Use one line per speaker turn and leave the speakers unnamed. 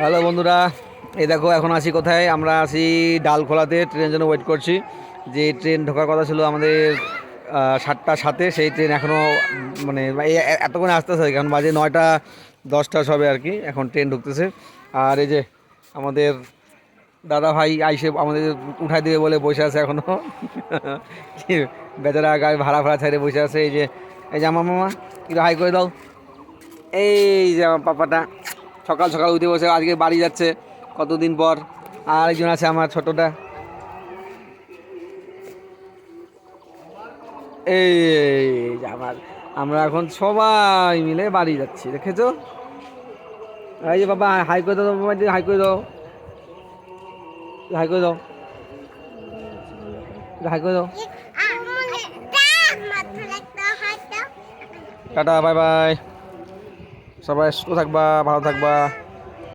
Hello বন্ধুরা, এই দেখো এখন আছি কোথায়? আমরা আছি ডালখোলাতে, ট্রেনের জন্য ওয়েট করছি। যে ট্রেন ঢোকার কথা ছিল আমাদের 7টা 7-এ, সেই ট্রেন এখনও মানে এতক্ষণে আসতেছে। এখন বাজে 9টা 10টা সবে আর কি, এখন ট্রেন ঢুকতেছে। আর এই যে আমাদের দাদা ভাই আইসে আমাদের উঠাই দেবে বলে বসে আছে এখনও। বেচারা গায়ে ভাড়া ভাড়া ছাড়ে বসে আছে। এই যে আমার মামা, একটু হাই করে দাও। এই যে আমার পাপাটা সকাল সকাল উঠে বসে আজকে বাড়ি যাচ্ছে কতদিন পর। আর একজন আছে আমার ছোটটা, এই যে আমরা এখন সবাই মিলে বাড়ি যাচ্ছি, দেখেছো? এই যে বাবা হাই করে দাও, বাবা হাই করে দাও, হাই করে দাও, হাই করে দাও। Tata, bye bye. সবাই সুস্থ থাকবা, ভালো থাকবা।